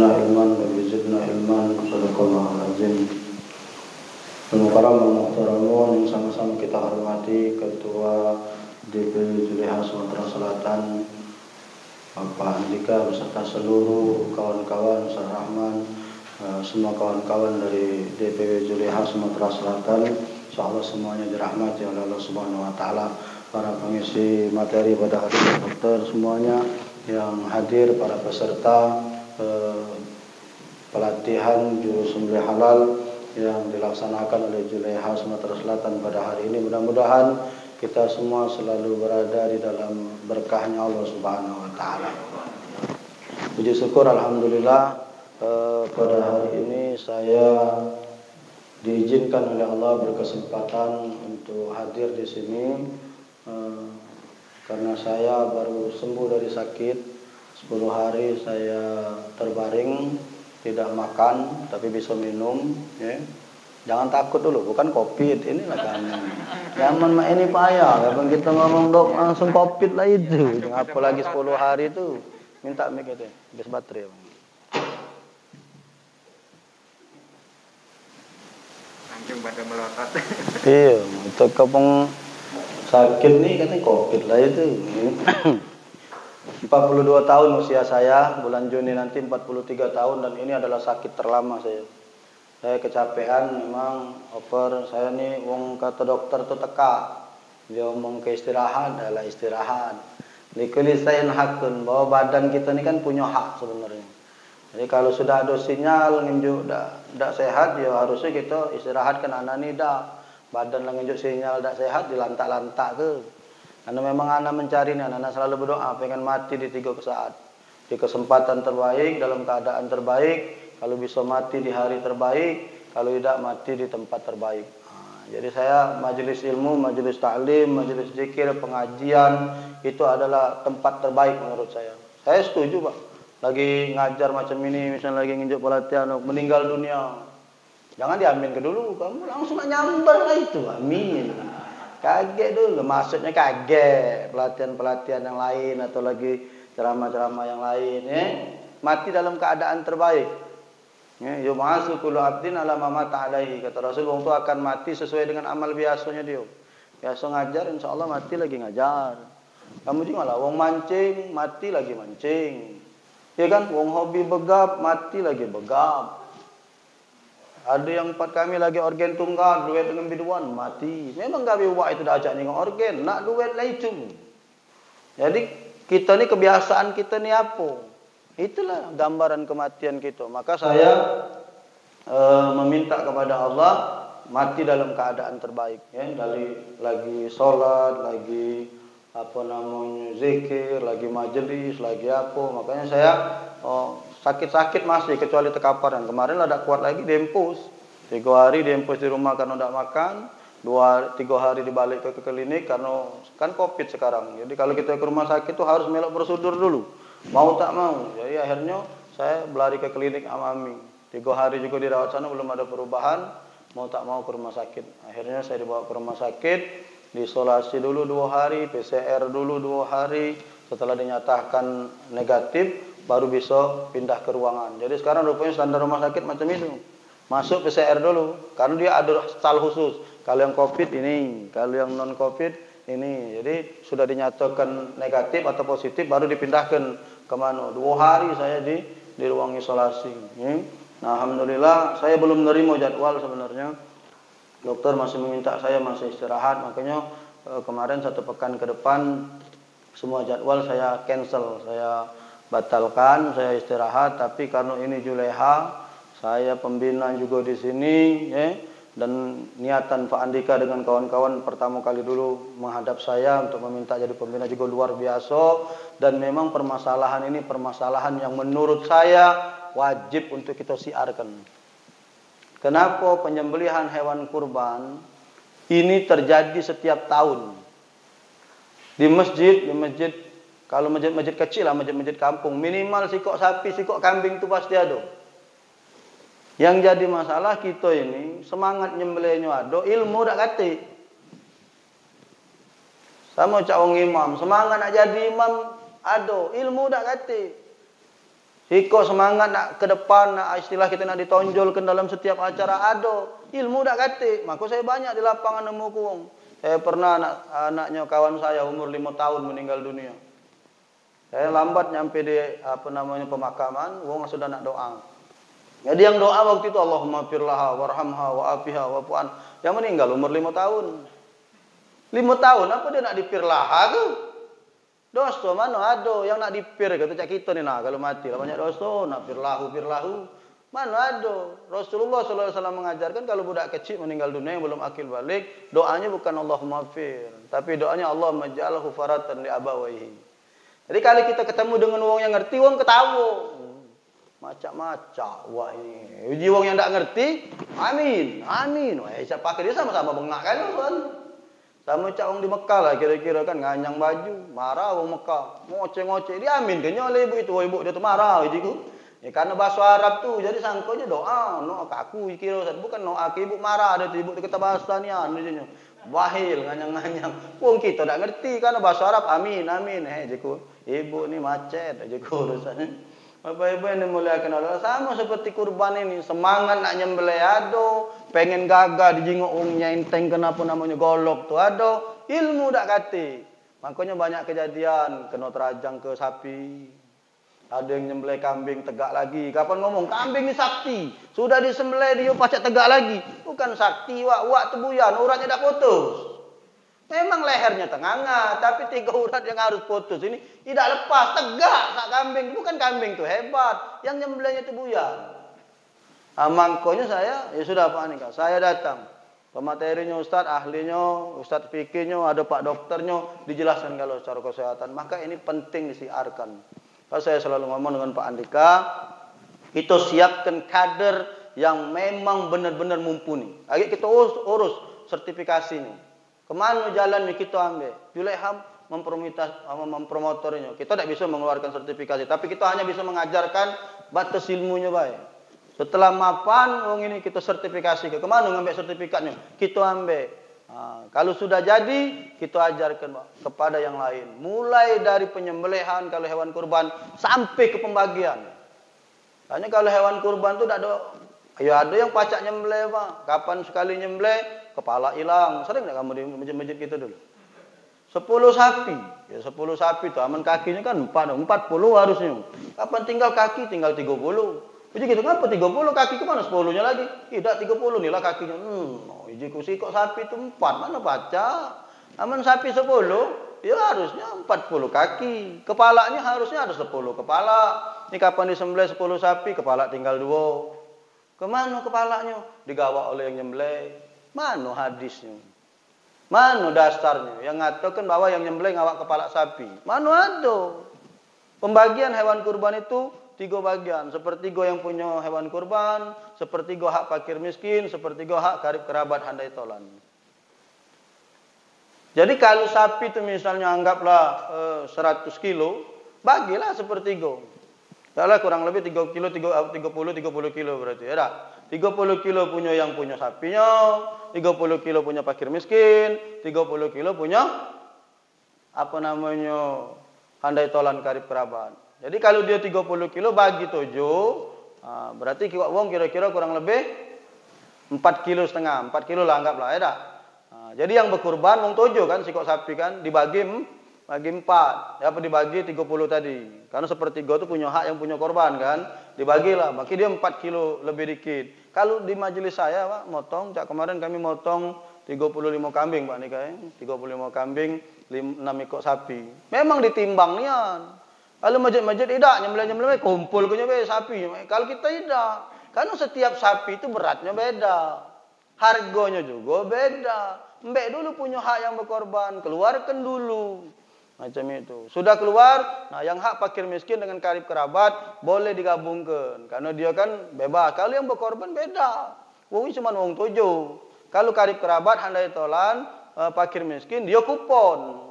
zidna ilman wa zidna ilman. Sadaqallahul azim. Al-Mukarram al-Muhtaramun yang sama-sama kita hormati Ketua DPW Juleha Sumatera Selatan Bapak Andika beserta seluruh kawan-kawan Ustaz Rahman, semua kawan-kawan dari DPW Juleha Sumatera Selatan, insyaallah semuanya dirahmati oleh Allah Subhanahu wa taala. Para pengisi materi pada hari ini, dokter semuanya yang hadir, para peserta pelatihan jurus sembelih halal yang dilaksanakan oleh Juleha Sumatera Selatan pada hari ini, mudah-mudahan kita semua selalu berada di dalam berkahnya Allah Subhanahu wa taala. Puji syukur alhamdulillah pada hari ini saya diizinkan oleh Allah berkesempatan untuk hadir di sini karena saya baru sembuh dari sakit. 10 hari saya terbaring, tidak makan tapi bisa minum, ya. Jangan takut dulu, bukan COVID, inilah kami. Zaman ini payah, kalau kita ngomong dok langsung COVID lah itu. Apalagi 10 hari itu, minta mic itu, habis baterai. Langsung pada melotot. Iya, untuk kepeng sakit nih katanya COVID lah itu. 42 tahun usia saya, bulan Juni nanti 43 tahun, dan ini adalah sakit terlama saya. Saya kecapean memang, saya nih wong kata dokter tuh teka. Dia ngomong ke istirahat adalah istirahat. Likulli shay'in haqqun, bahwa badan kita ini kan punya hak sebenarnya. Jadi kalau sudah ada sinyal nginjuk ndak sehat, ya harusnya kita istirahatkan anak ni dak. Badan lah nginjuk sinyal ndak sehat, dilantak-lantak ke. Karena memang anak mencari nih, anak selalu berdoa pengen mati di 3 saat. Di kesempatan terbaik, dalam keadaan terbaik. Kalau bisa mati di hari terbaik, kalau tidak mati di tempat terbaik. Jadi saya majelis ilmu, majelis ta'lim, majelis zikir, pengajian itu adalah tempat terbaik menurut saya. Saya setuju Pak. Lagi ngajar macam ini, misalnya lagi nginjak pelatihan, meninggal dunia, jangan diamin ke dulu, kamu langsung nyamber lah itu, amin. Kaget dulu, maksudnya kaget pelatihan-pelatihan yang lain atau lagi ceramah-ceramah yang lain, ya. Mati dalam keadaan terbaik. Yub'atsu kullu 'abdin 'ala ma mata 'alaihi, kata Rasul, wong itu akan mati sesuai dengan amal biasanya dia. Biasa ngajar, insyaallah mati lagi ngajar. Kamu juga lah, wong mancing mati lagi mancing. Ya kan, wong hobi begap mati lagi begap. Ada yang 4 kami lagi organ tunggal, duet dengan biduan mati. Memang gawe wak itu dah ajak nengok organ, nak duet lah itu. Jadi kita ni kebiasaan kita ni apa? Itulah gambaran kematian kita. Maka saya meminta kepada Allah mati dalam keadaan terbaik, ya. Dari lagi sholat, lagi zikir, lagi majelis, lagi apa. Makanya saya sakit-sakit masih, kecuali tekaparan. Kemarin ada kuat lagi dempus. 3 hari dempus di rumah karena tidak makan. 2-3 hari dibalik ke klinik karena kan COVID sekarang. Jadi kalau kita ke rumah sakit itu harus melok prosedur dulu. Mau tak mau. Jadi akhirnya saya berlari ke klinik Amami. 3 hari juga dirawat sana, belum ada perubahan. Mau tak mau ke rumah sakit. Akhirnya saya dibawa ke rumah sakit, diisolasi dulu 2 hari, PCR dulu 2 hari. Setelah dinyatakan negatif, baru bisa pindah ke ruangan. Jadi sekarang rupanya standar rumah sakit macam itu. Masuk PCR dulu, karena dia ada stal khusus. Kalau yang COVID ini, kalau yang non COVID ini. Jadi sudah dinyatakan negatif atau positif, baru dipindahkan kemana? 2 hari saya di ruang isolasi. Nah, alhamdulillah saya belum menerima jadwal sebenarnya. Dokter masih meminta saya masih istirahat, makanya kemarin 1 pekan ke depan semua jadwal saya cancel, saya batalkan, saya istirahat. Tapi karena ini Juleha, saya pembina juga di sini, ya. Dan niatan Pak Andika dengan kawan-kawan pertama kali dulu menghadap saya untuk meminta jadi pembina juga luar biasa. Dan memang permasalahan ini permasalahan yang menurut saya wajib untuk kita siarkan. Kenapa penyembelihan hewan kurban ini terjadi setiap tahun? Di masjid, kalau masjid kecil lah, masjid kampung, minimal sikok sapi, sikok kambing itu pasti ada. Yang jadi masalah kita ini semangat nyembelihnya ada, ilmu dak kate. Sama cak wong imam, semangat nak jadi imam ada, ilmu dak kate. Hiko semangat nak ke depan, nak istilah kita nak ditonjolkan dalam setiap acara ado. Ilmu dak kate. Maka saya banyak di lapangan nemu kuong. Saya pernah anaknya kawan saya umur 5 tahun meninggal dunia. Saya lambat nyampe di pemakaman, wong sudah nak doa. Jadi yang doa waktu itu Allahumma firlaha warhamha wa'afiha wa'fu'an. Yang meninggal umur 5 tahun. 5 tahun apa dia nak dipirlaha ke? Dosa mana ada yang nak dipir kata cak kita ni nah kalau mati lah banyak dosa nak firlahu. Mana ada? Rasulullah sallallahu alaihi wasallam mengajarkan kalau budak kecil meninggal dunia yang belum akil balik, doanya bukan Allahumma fir, tapi doanya Allahumma ja'alhu faratan li abawaihi. Jadi kalau kita ketemu dengan wong yang ngerti, wong ketawa. Macam-macam wah ini. Uji wong yang tak ngerti, amin. Wah, siapa dia sama-sama bengak kan tuan. Sama cak wong di Mekah lah kira-kira kan nganyang baju, marah wong Mekah, ngoceh-ngoceh, dia amin ke nyole ibu itu, ibu dia tu marah gitu. Ya karena bahasa Arab tu, jadi sangkonya doa, no aku kira bukan no aku ibu marah ada tu ibu tu kata bahasa nian dia wahil nganyang-nganyang. Wong kita tak ngerti karena bahasa Arab amin. Jiku ibu ni macet jiku urusannya. Bapak-ibu yang dimuliakan Allah, sama seperti kurban ini, semangat nak nyembelih ado, pengen gagah dijingok ungnya enteng kenapa namanya golok tu ado, ilmu dak kate. Makanya banyak kejadian kena terajang ke sapi. Ada yang nyembelih kambing tegak lagi. Kapan ngomong kambing ni sakti, sudah disembelih dia pacak tegak lagi. Bukan sakti wak tebuyan, uratnya dak putus. Memang lehernya tenganga, tapi 3 urat yang harus putus ini tidak lepas, tegak sak kambing. Bukan kambing tu hebat, yang nyembelihnya itu buaya. Mangkonya saya, ya sudah Pak Anika, saya datang. Pematerinya Ustaz, ahlinya, Ustaz fikihnya, ada Pak dokternya, dijelaskan kalau secara kesehatan. Maka ini penting disiarkan. Kalau saya selalu ngomong dengan Pak Andika, kita siapkan kader yang memang benar-benar mumpuni. Lagi kita urus sertifikasinya. Kemana jalan kita ambil? Juleham mempromotornya. Kita tidak bisa mengeluarkan sertifikasi, tapi kita hanya bisa mengajarkan batas ilmunya baik. Setelah mapan, wong ini kita sertifikasi. Kemana ngambil sertifikatnya? Kita ambil. Kalau sudah jadi, kita ajarkan kepada yang lain. Mulai dari penyembelihan kalau hewan kurban sampai ke pembagian. Hanya kalau hewan kurban itu tidak ada. Ya ada yang pacak nyembelih Pak. Kapan sekali nyembelih, kepala hilang. Sering tak kamu di masjid-masjid kita dulu? 10 sapi. Ya 10 sapi itu aman kakinya kan 40 harusnya. Kapan tinggal kaki? Tinggal 30. Jadi gitu kenapa 30 kaki ke mana 10-nya lagi? Tidak 30 inilah kakinya. Iji kusi kok sapi itu 4 mana baca? Aman sapi 10, ya harusnya 40 kaki. Kepalanya harusnya ada 10 kepala. Ini kapan disembelih 10 sapi, kepala tinggal 2. Kemana kepalanya? Digawa oleh yang nyembelih. Mana hadisnya? Mana dasarnya? Yang ngatakan bahwa yang nyembelih ngawak kepala sapi. Mana ada? Pembagian hewan kurban itu 3 bagian. Sepertiga yang punya hewan kurban, sepertiga hak fakir miskin, sepertiga hak karib kerabat handai tolan. Jadi kalau sapi itu misalnya anggaplah 100 kilo, bagilah sepertiga. Kalau kurang lebih 30 kilo berarti ya tak? 30 kilo punya yang punya sapinya, 30 kilo punya fakir miskin, 30 kilo punya handai tolan karib kerabat. Jadi kalau dia 30 kilo bagi 7, berarti wong kira-kira kurang lebih 4,5 kilo, 4 kilo lah anggaplah ya tak? Jadi yang berkurban wong 7 kan sikok sapi kan dibagi 4. Ya apa dibagi 30 tadi. Karena sepertiga itu punya hak yang punya korban kan. Dibagilah. Maka dia 4 kilo lebih dikit. Kalau di majelis saya Pak, motong. Kemarin kami motong 35 kambing Pak Nika. 35 kambing, 6 ekor sapi. Memang ditimbang nian. Kalau masjid-masjid tidak. Nyembelih-nyembelih kumpul ke sapi. Kalau kita tidak. Karena setiap sapi itu beratnya beda. Harganya juga beda. Mbak dulu punya hak yang berkorban. Keluarkan dulu. Macam itu. Sudah keluar, nah yang hak fakir miskin dengan karib kerabat boleh digabungkan. Karena dia kan bebas. Kalau yang berkorban beda. Wong cuma wong 7. Kalau karib kerabat handai tolan, fakir miskin dia kupon.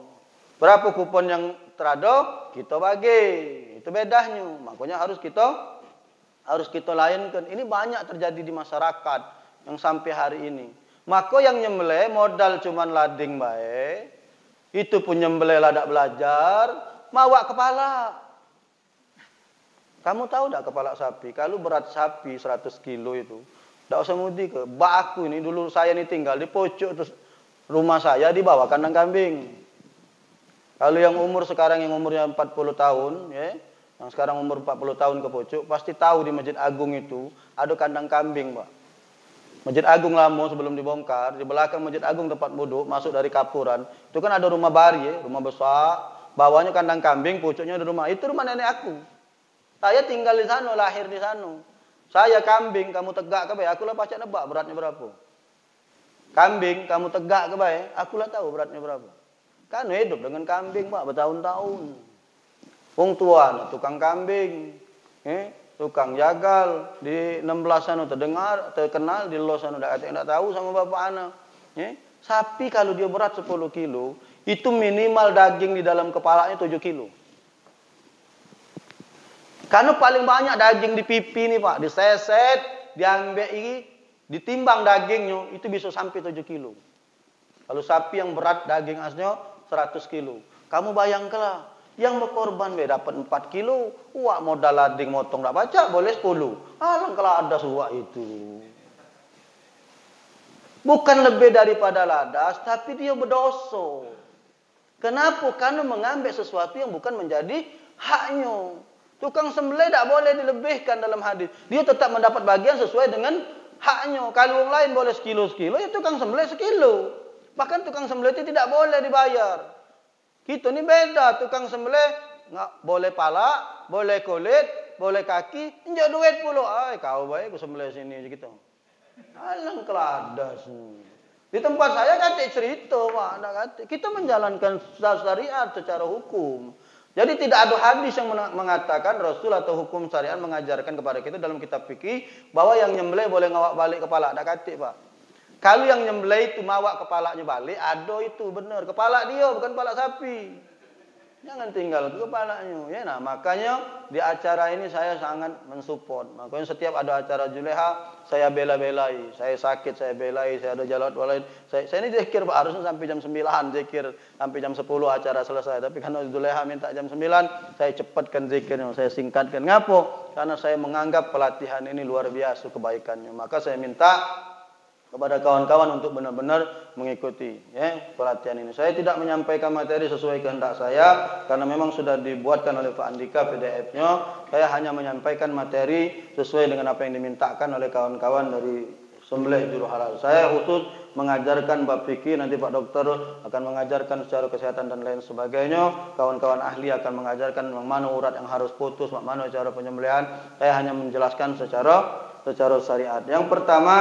Berapa kupon yang terada kita bagi. Itu bedanya. Makanya harus kita layankan. Ini banyak terjadi di masyarakat yang sampai hari ini. Maka yang nyembelih modal cuman lading baik. Itu pun nyembelih ladak belajar, mawak kepala. Kamu tahu tidak kepala sapi? Kalau berat sapi 100 kilo itu, tidak usah mudik ke. Aku ini dulu saya ini tinggal di pojok terus rumah saya di bawah kandang kambing. Kalau yang umur sekarang yang umurnya 40 tahun, ya, yang sekarang umur 40 tahun ke pojok, pasti tahu di Masjid Agung itu ada kandang kambing, Pak. Masjid Agung lama sebelum dibongkar, di belakang Masjid Agung tempat duduk, masuk dari Kapuran, itu kan ada rumah bari, ya, rumah besar, bawahnya kandang kambing, pojoknya ada rumah. Itu rumah nenek aku. Saya tinggal di sana, lahir di sana. Saya kambing, kamu tegak ke bae, akulah pacak nebak beratnya berapa. Kambing, kamu tegak ke bae, akulah tahu beratnya berapa. Kan hidup dengan kambing, Pak, bertahun-tahun. Wong tua, tukang kambing, tukang jagal di 16 sana terkenal di Los sana enggak tahu sama bapak anak. Sapi kalau dia berat 10 kilo, itu minimal daging di dalam kepalanya 7 kilo. Karena paling banyak daging di pipi nih, Pak, diseset, diambil ini, ditimbang dagingnya itu bisa sampai 7 kilo. Kalau sapi yang berat daging asnya 100 kilo. Kamu bayangkanlah, yang berkorban dapat 4 kilo, wah modal lading motong tak baca boleh 10. Alangkah ada suak itu. Bukan lebih daripada ladas, tapi dia berdosa. Kenapa? Karena mengambil sesuatu yang bukan menjadi haknya. Tukang sembelih tak boleh dilebihkan dalam hadis. Dia tetap mendapat bagian sesuai dengan haknya. Kalau orang lain boleh sekilo-sekilo, ya tukang sembelih sekilo. Bahkan tukang sembelih itu tidak boleh dibayar. Kita ni beda, tukang sembelih nggak boleh pala, boleh kulit, boleh kaki, injak duit pula. Ay, kau baik aku sembelih sini gitu. Alang keladas. Di tempat saya kata cerita, Pak, kita menjalankan syariat secara hukum. Jadi tidak ada hadis yang mengatakan Rasul atau hukum syariat mengajarkan kepada kita dalam kitab fikih bahwa yang nyembelih boleh ngawak balik kepala. Tak kata, Pak. Kalau yang nyembelih itu mawak kepalanya balik, ada itu benar. Kepala dia bukan kepala sapi. Jangan tinggal ke kepalanya. Ya, nah, makanya di acara ini saya sangat mensupport. Makanya setiap ada acara Juleha, saya bela-belai. Saya sakit, saya belai. Saya ada jalan lain. Saya ini zikir, Pak, harusnya sampai jam 9 zikir. Sampai jam 10 acara selesai. Tapi karena Juleha minta jam 9, saya cepatkan zikirnya. Saya singkatkan. Ngapo? Karena saya menganggap pelatihan ini luar biasa kebaikannya. Maka saya minta kepada kawan-kawan untuk benar-benar mengikuti pelatihan ini. Saya tidak menyampaikan materi sesuai kehendak saya karena memang sudah dibuatkan oleh Pak Andika PDF-nya. Saya hanya menyampaikan materi sesuai dengan apa yang dimintakan oleh kawan-kawan dari Sembelih Juru Halal. Saya khusus mengajarkan bab fikih, nanti Pak Dokter akan mengajarkan secara kesehatan dan lain sebagainya. Kawan-kawan ahli akan mengajarkan mana urat yang harus putus, mana cara penyembelihan. Saya hanya menjelaskan secara syariat. Yang pertama,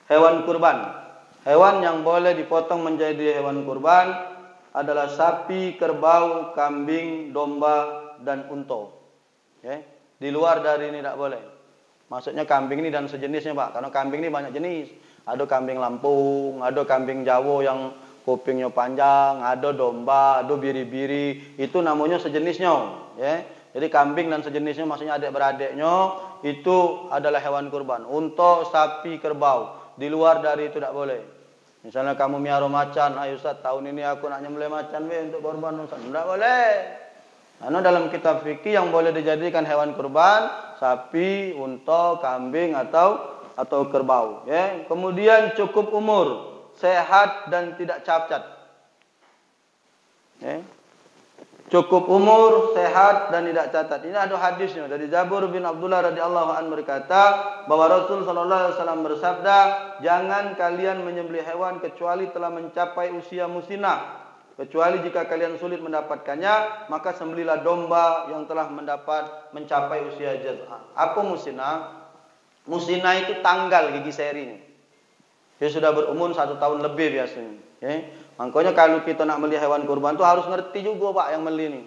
hewan kurban. Hewan yang boleh dipotong menjadi hewan kurban adalah sapi, kerbau, kambing, domba, dan unta. Di luar dari ini tidak boleh. Maksudnya kambing ini dan sejenisnya, Pak. Karena kambing ini banyak jenis. Ada kambing Lampung, ada kambing Jawa yang kupingnya panjang, ada domba, ada biri-biri. Itu namanya sejenisnya. Jadi kambing dan sejenisnya maksudnya adik-beradiknya itu adalah hewan kurban. Unta, sapi, kerbau. Di luar dari itu tidak boleh. Misalnya kamu miara macan, ayo Ustaz, tahun ini aku nak nyembelih macan untuk korban Ustaz. Tidak boleh. Karena dalam kitab fikih yang boleh dijadikan hewan kurban sapi, unta, kambing atau kerbau. Kemudian cukup umur, sehat dan tidak cacat. Cukup umur, sehat dan tidak cacat. Ini ada hadisnya dari Jabir bin Abdullah radhiyallahu anhu berkata bahwa Rasul sallallahu alaihi wasallam bersabda, "Jangan kalian menyembelih hewan kecuali telah mencapai usia musinah. Kecuali jika kalian sulit mendapatkannya, maka sembelihlah domba yang telah mencapai usia jaz'ah." Apa musinah? Musinah itu tanggal gigi serinya. Dia sudah berumur 1 tahun lebih biasanya. Makanya kalau kita nak beli hewan kurban tu harus ngerti juga, Pak, yang beli ni.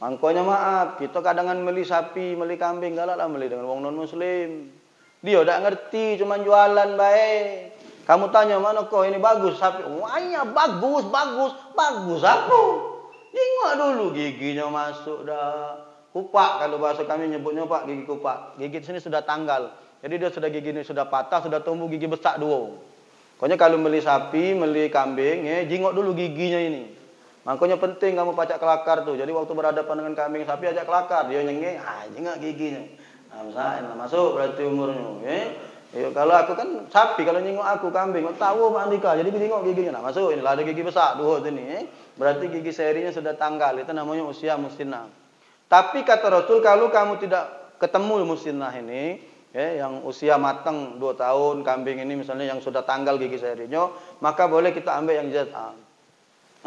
Makanya maaf, kita kadang-kadang beli sapi, beli kambing, galaklah beli dengan wong non muslim. Dia tak ngerti, cuma jualan baik. Kamu tanya mana kau ini bagus sapi? Wah, iya bagus apa? Tengok dulu giginya masuk dah. Kupak kalau bahasa kami nyebutnya, Pak, gigi kupak. Gigi sini sudah tanggal. Jadi dia sudah gigi ini sudah patah, sudah tumbuh gigi besar dua. Pokoknya kalau beli sapi, beli kambing, jingok dulu giginya ini. Makanya penting kamu pacak kelakar tuh. Jadi waktu berhadapan dengan kambing sapi ajak kelakar, dia nyengih, jengak giginya. Nah, masuk berarti umurnya. Ya, kalau aku kan sapi, kalau nyengok aku kambing, tahu Pak Andika. Jadi nyengok giginya. Nah, masuk inilah ada gigi besar dua sini. Berarti gigi serinya sudah tanggal. Itu namanya usia mustinah. Tapi kata Rasul kalau kamu tidak ketemu mustinah ini, yang usia matang 2 tahun, kambing ini misalnya yang sudah tanggal gigi serinya, maka boleh kita ambil yang jaz'a.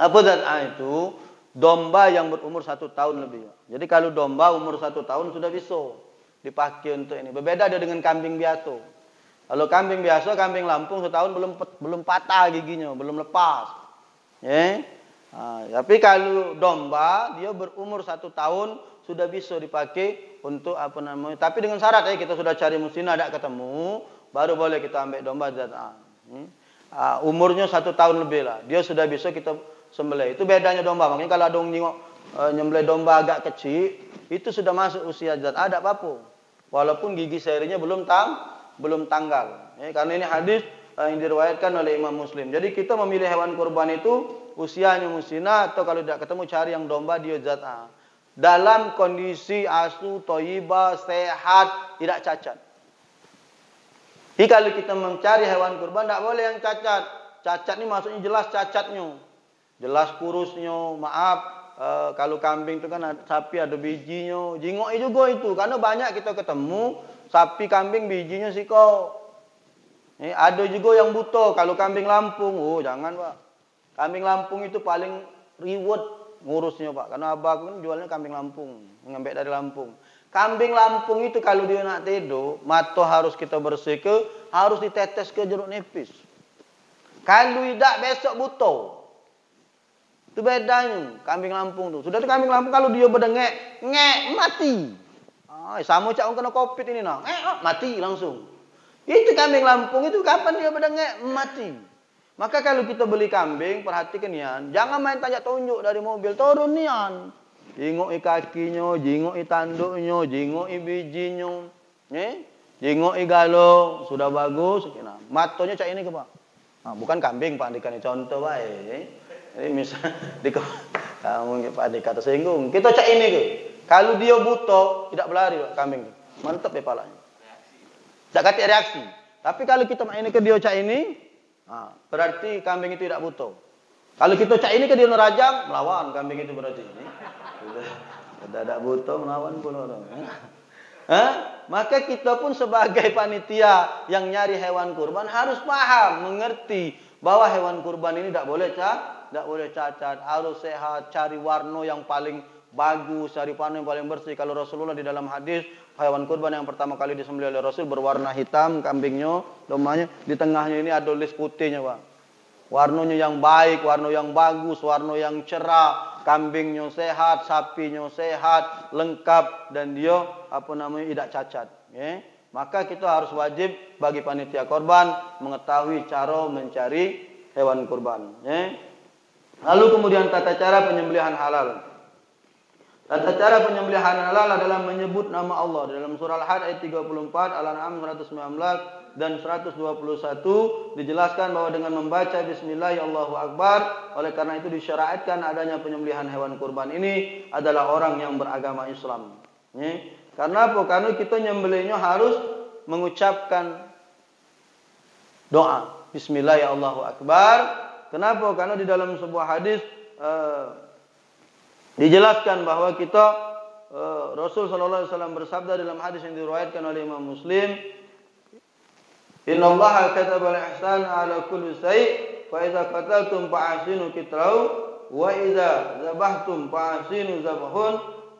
Apa jaz'a itu? Domba yang berumur 1 tahun lebih. Jadi kalau domba umur 1 tahun sudah bisa dipakai untuk ini. Berbeda dia dengan kambing biasa. Kalau kambing biasa, kambing Lampung setahun belum patah giginya, belum lepas. Tapi kalau domba dia berumur 1 tahun sudah bisa dipakai untuk apa namanya. Tapi dengan syarat kita sudah cari mustinah tidak ketemu, baru boleh kita ambil domba jaz'a. Umurnya 1 tahun lebih lah, dia sudah bisa kita sembelih. Itu bedanya domba. Makanya kalau ada orang nyembelih domba agak kecil, itu sudah masuk usia jaz'a, tidak apa-apa. Walaupun gigi serinya belum tanggal. Karena ini hadis yang diriwayatkan oleh Imam Muslim. Jadi kita memilih hewan kurban itu usianya mustinah atau kalau tidak ketemu cari yang domba dia jaz'a. Dalam kondisi asu, thayyibah, sehat, tidak cacat. Jadi kalau kita mencari hewan kurban tidak boleh yang cacat. Cacat ini maksudnya jelas cacatnya. Jelas kurusnya, maaf. Kalau kambing itu kan sapi ada bijinya, jingok juga itu. Karena banyak kita ketemu sapi kambing bijinya siko. Ada juga yang buta. Kalau kambing Lampung, jangan Pak. Kambing Lampung itu paling reward ngurusnya Pak. Karena abah aku kan jualnya kambing Lampung, ngambil dari Lampung. Kambing Lampung itu kalau dia nak tidur, mata harus kita bersihkan, harus ditetes ke jeruk nipis. Kalau tidak besok buta. Itu bedanya kambing Lampung tuh. Sudah tuh kambing Lampung kalau dia berdengek, mati. Sama cak kena Covid ini nah. Mati langsung. Itu kambing Lampung itu kapan dia berdengek, mati. Maka kalau kita beli kambing, perhatikan nian, jangan main tanya tunjuk dari mobil, turun nian. Jingok kakinya, jingok tanduknya, jingok bijinya. Jingok galo, sudah bagus. Nah, matonya cak ini ke Pak. Bukan kambing Pak Andika ini contoh baik. Ini misal kamu Pak Andika tersinggung. Kita cak ini ke. Kalau dia buta, tidak berlari kambing. Mantap ya palanya. Tak kata reaksi. Tapi kalau kita main ke dia cak ini, berarti kambing itu tidak buta. Kalau kita cak ini ke dia nerajang, melawan kambing itu berarti. Sudah tidak buta, melawan pun orang. Maka kita pun sebagai panitia yang nyari hewan kurban harus paham, mengerti bahwa hewan kurban ini tidak boleh cacat, harus sehat, cari warna yang paling bagus, cari warna yang paling bersih. Kalau Rasulullah di dalam hadis, hewan kurban yang pertama kali disembelih oleh Rasul berwarna hitam, kambingnya, dombanya, di tengahnya ini ada list putihnya Pak. Warnanya yang baik, warna yang bagus, warna yang cerah, kambingnya sehat, sapinya sehat, lengkap dan dia tidak cacat. Maka kita harus wajib bagi panitia korban mengetahui cara mencari hewan kurban. Lalu kemudian tata cara penyembelihan halal. Tata cara penyembelihan halal adalah menyebut nama Allah. Dalam surah Al-Had ayat 34, Al-An'am 119 dan 121 dijelaskan bahwa dengan membaca Bismillah Allahu Akbar, oleh karena itu disyariatkan adanya penyembelihan hewan kurban ini adalah orang yang beragama Islam. Karena apa? Karena kita nyembelihnya harus mengucapkan doa Bismillah Allahu Akbar. Kenapa? Karena di dalam sebuah hadis dijelaskan bahwa kita Rasul sallallahu alaihi wasallam bersabda dalam hadis yang diriwayatkan oleh Imam Muslim, "Innallaha kataba al-ihsana 'ala kulli syai', fa idza qataltum fa'ahsinu qitrahu, wa idza zabahtum fa'ahsinu zabahun,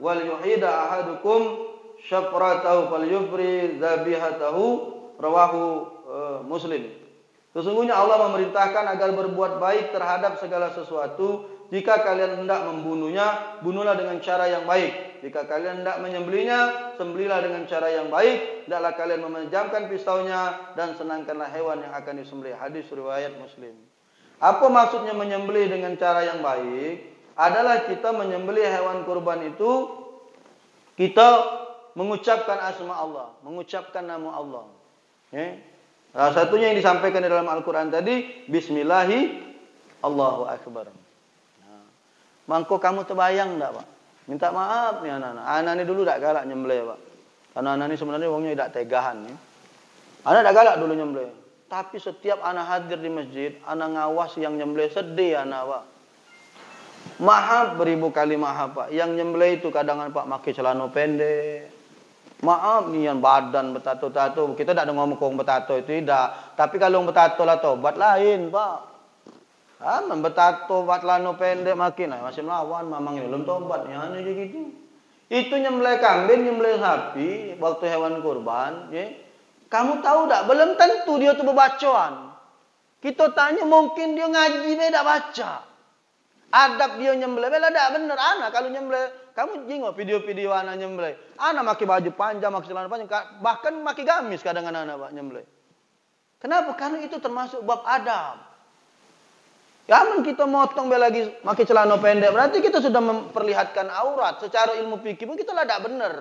wal yuhida ahadukum syafratahu falyufri zabihatahu." Rawahu Muslim. Sesungguhnya Allah memerintahkan agar berbuat baik terhadap segala sesuatu. Jika kalian hendak membunuhnya, bunuhlah dengan cara yang baik. Jika kalian hendak menyembelihnya, sembelihlah dengan cara yang baik. Hendaklah kalian memejamkan pisaunya dan senangkanlah hewan yang akan disembelih. Hadis riwayat Muslim. Apa maksudnya menyembelih dengan cara yang baik? Adalah kita menyembelih hewan kurban itu, kita mengucapkan asma Allah, mengucapkan nama Allah. Salah satunya yang disampaikan di dalam Al-Quran tadi, Bismillahi Allahu Akbar. Mangko kamu terbayang enggak, Pak? Minta maaf nih anak-anak. Anak ini dulu tak galak nyembelih, Pak. Karena anak ini sebenarnya wongnya tidak tegahan ya. Anak tak galak dulu nyembelih. Tapi setiap anak hadir di masjid, anak ngawas yang nyembelih, sedih anak, Pak. Maaf beribu kali maaf, Pak. Yang nyembelih itu kadang Pak pakai celana pendek. Maaf nih yang badan betato-tato. Kita tidak ada ngomong betato itu tidak. Tapi kalau betato lah tobat lain, Pak. Betato bat lano pendek makin masih melawan mamang ini belum tobat ya hanya gitu. Itu nyembelih kambing, nyembelih sapi waktu hewan kurban, ya. Kamu tahu tak? Belum tentu dia tu berbacaan. Kita tanya mungkin dia ngaji beda baca. Adab dia nyembelih bela tak benar. Anak kalau nyembelih, kamu jengok video-video anak nyembelih. Anak pakai baju panjang, pakai celana panjang, bahkan pakai gamis kadang anak Pak nyembelih. Kenapa? Karena itu termasuk bab adab. Yaman kita motong lagi pakai celana pendek, berarti kita sudah memperlihatkan aurat. Secara ilmu fikih pun kita lah tidak benar.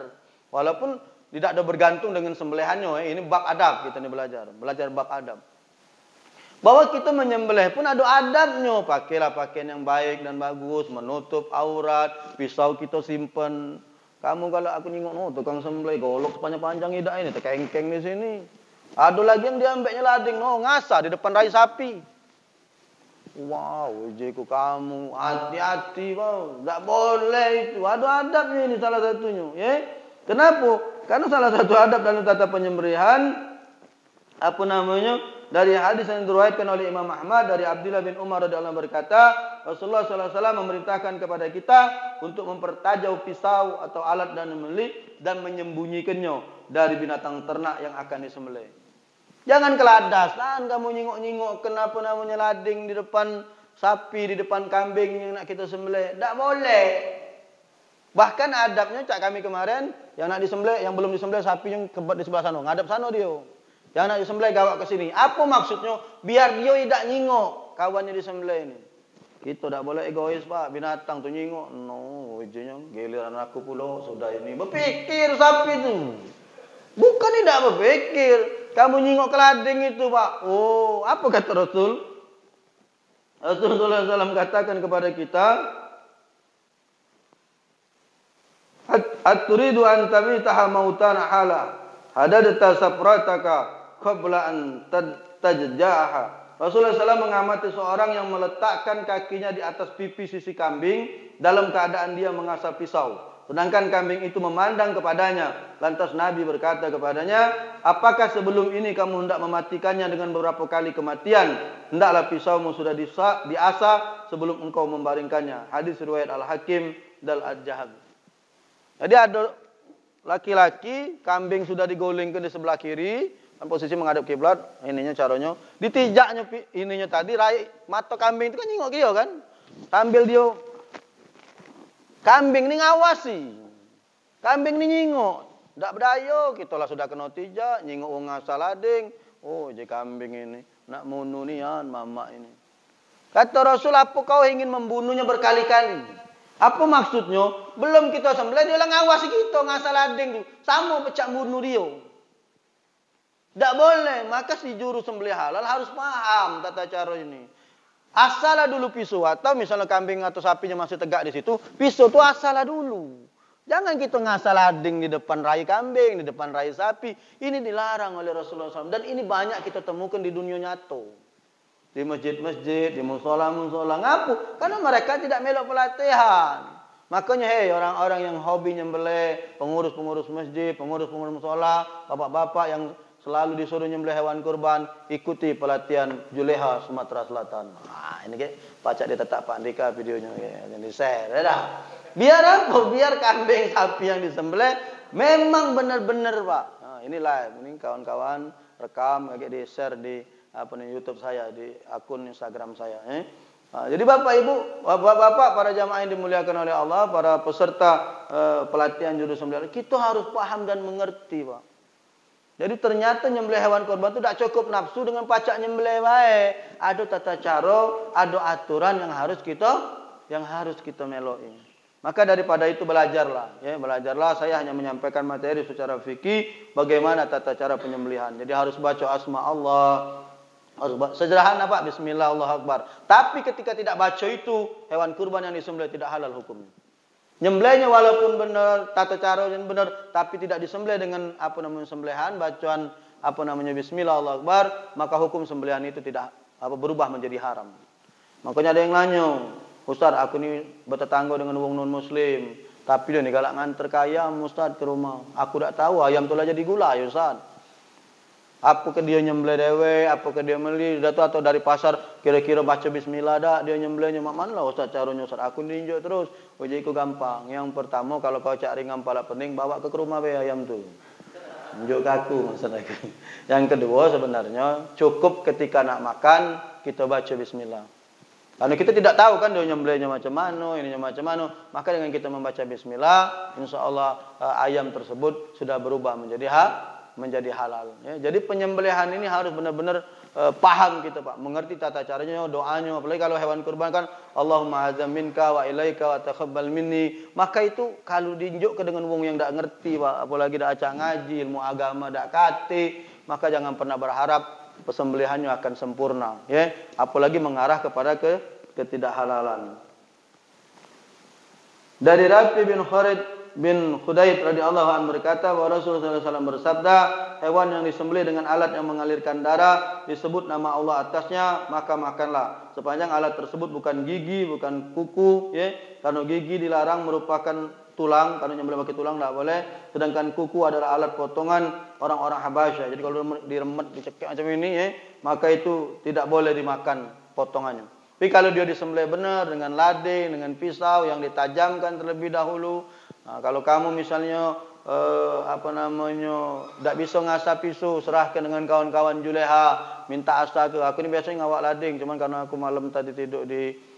Walaupun tidak ada bergantung dengan sembelihannya. Ini bab adab kita nih belajar bab adab. Bahwa kita menyembelih pun ada adabnya. Pakailah pakaian yang baik dan bagus, menutup aurat, pisau kita simpen. Kamu kalau aku nyingok tukang sembelih golok sepanjang-panjang idak ini, terkengkeng di sini. Ada lagi yang diambilnya lading, ngasah di depan rai sapi. Wow, jeku kamu hati-hati, Bang. Tak boleh itu. Ada adabnya ini salah satunya, ya. Kenapa? Karena salah satu adab dalam tata penyembelihan dari hadis yang diriwayatkan oleh Imam Ahmad dari Abdullah bin Umar radhiyallahu anhu berkata, Rasulullah sallallahu alaihi wasallam memerintahkan kepada kita untuk mempertajau pisau atau alat dan menyembelih dan menyembunyikannya dari binatang ternak yang akan disembelih. Jangan keladas, kamu nyingok-nyingok kenapa namanya lading di depan sapi, di depan kambing yang nak kita sembelih. Tak boleh. Bahkan adabnya cak kami kemarin, yang nak disembelih, yang belum disembelih sapi yang kebat di sebelah sana, ngadap sana dia. Yang nak disembelih gawak ke sini. Apa maksudnya? Biar dia tidak nyingok kawannya disembelih ini. Kita tak boleh egois, Pak. Binatang tu nyingok. No, ujungnya giliran aku pula sudah ini. Berpikir sapi tu. Bukan tidak berpikir. Kamu nyingok ke lading itu, Pak. Oh, apa kata Rasul? Rasulullah SAW katakan kepada kita, At-turidu an tamitaha mautana hala. Hadadta safrataka qabla an tajjaha. Rasulullah SAW mengamati seorang yang meletakkan kakinya di atas pipi sisi kambing dalam keadaan dia mengasah pisau. Sedangkan kambing itu memandang kepadanya. Lantas Nabi berkata kepadanya, apakah sebelum ini kamu hendak mematikannya dengan beberapa kali kematian? Hendaklah pisaumu sudah diasah sebelum engkau membaringkannya. Hadis riwayat Al-Hakim dan Al-Jahab. Jadi ada laki-laki, kambing sudah digolingkan di sebelah kiri, dan posisi menghadap kiblat. Ininya caranya, ditijaknya ininya tadi, mata kambing itu kan nyingok dia kan, sambil dia kambing ni ngawasi. Kambing ni nyingok. Tak berdaya, kita lah sudah kena tijak, nyingok orang asal lading. Oh, je kambing ini nak bunuh ni kan mamak ini. Kata Rasul, apa kau ingin membunuhnya berkali-kali? Apa maksudnya? Belum kita sembelih dia lah ngawasi kita ngasal lading tu. Sama pecah bunuh dia. Tak boleh, maka si juru sembelih halal harus paham tata cara ini. Asalah dulu pisau, atau misalnya kambing atau sapinya masih tegak di situ, pisau tu asalah dulu. Jangan kita ngasal lading di depan rai kambing, di depan rai sapi. Ini dilarang oleh Rasulullah SAW. Dan ini banyak kita temukan di dunia nyata. Di masjid-masjid, di musola-musola. Ngapu? Karena mereka tidak melok pelatihan. Makanya orang-orang yang hobi nyembelih, pengurus-pengurus masjid, pengurus-pengurus musola, bapak-bapak yang selalu disuruh nyembelih hewan kurban, ikuti pelatihan Juleha Sumatera Selatan. Nah, ini ke baca di tetap Pak Andika videonya ya, yang di-share ya dah. Biar apa? Biar kambing sapi yang disembelih memang benar-benar, Pak. Nah, ini live, ini kawan-kawan rekam lagi di-share di YouTube saya, di akun Instagram saya, Nah, jadi Bapak Ibu, Bapak-bapak, para jamaah yang dimuliakan oleh Allah, para peserta pelatihan juru sembelih, kita harus paham dan mengerti, Pak. Jadi ternyata nyembelih hewan korban itu tidak cukup nafsu dengan pacak nyembelih baik. Ada tata cara, ada aturan yang harus kita meloi. Maka daripada itu belajarlah, ya, belajarlah. Saya hanya menyampaikan materi secara fikih bagaimana tata cara penyembelihan. Jadi harus baca asma Allah, Sederhana Pak, bismillah Allahu Akbar. Tapi ketika tidak baca itu, hewan kurban yang disembelih tidak halal hukumnya. Nyembelihnya walaupun benar, tata caranya benar, tapi tidak disembelih dengan sembelihan, bacaan bismillah Allahu Akbar, maka hukum sembelihan itu tidak berubah menjadi haram. Makanya ada yang nanya, Ustaz, aku ini bertetangga dengan wong non muslim, tapi dia ni galak nganter ke ayam Ustaz ke rumah. Aku tak tahu ayam tu lah jadi gula ya Ustaz. Apakah dia nyembelih dewe, apakah dia beli atau dari pasar kira-kira baca bismillah dak dia nyembelihnya mak mana lah Ustaz caranya Ustaz. Aku ninjuk terus. Jadi ku gampang. Yang pertama kalau kau cari ngampala pening bawa ke rumah be ayam tu. Tunjuk ke aku maksud aku. Yang kedua sebenarnya cukup ketika nak makan kita baca bismillah. Karena kita tidak tahu kan dia nyembelihnya macam mana, ininya macam mana. Maka dengan kita membaca bismillah, insyaallah ayam tersebut sudah berubah menjadi halal. Ya. Jadi penyembelihan ini harus benar-benar paham kita Pak, mengerti tata caranya, doanya. Apalagi kalau hewan kurban kan Allahumma hazam minka wa ilaika wa taqabbal minni. Maka itu kalau diinjukkan dengan wong yang tak ngerti Pak, apalagi dak acak ngaji, ilmu agama dak kate, maka jangan pernah berharap persembelihannya akan sempurna, ya. Apalagi mengarah kepada ketidakhalalan. Dari Rafi bin Khalid bin Khudayb radhiyallahu anhu berkata bahwa Rasulullah SAW bersabda, hewan yang disembelih dengan alat yang mengalirkan darah disebut nama Allah atasnya, maka makanlah. Sepanjang alat tersebut bukan gigi, bukan kuku, ya. Karena gigi dilarang merupakan tulang, karena nyembelih pakai tulang tidak boleh. Sedangkan kuku adalah alat potongan orang-orang Habasyah. Jadi kalau diremet, dicekik macam ini, ya, maka itu tidak boleh dimakan potongannya. Tapi kalau dia disembelih benar dengan lading, dengan pisau yang ditajamkan terlebih dahulu. Nah, kalau kamu misalnya tidak bisa ngasah pisau, serahkan dengan kawan-kawan juleha, minta asa ke. Aku ni biasanya ngawak lading, cuman karena aku malam tadi tidur di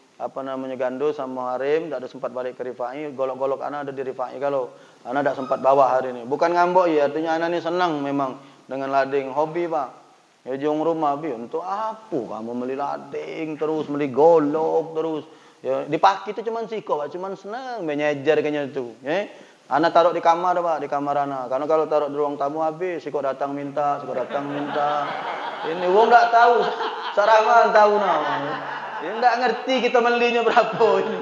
Gando sama Harim, tak ada sempat balik ke Rifai. Golok-golok anak ada di Rifai kalau anak tak sempat bawa hari ini. Bukan ngambok ya, artinya anak ni senang memang dengan lading, hobi Pak. Ya jong rumah bi untuk apa kamu beli lading terus, beli golok terus. Ya dipakai itu cuman siko Pak, cuman senang menyejar kayaknya itu, ya. Anak taruh di kamar Pak, di kamar anak. Karena kalau taruh di ruang tamu habis, siko datang minta. Ini wong tak tahu, Saraman tahu nama. Dia tidak ngerti kita belinya berapa ini.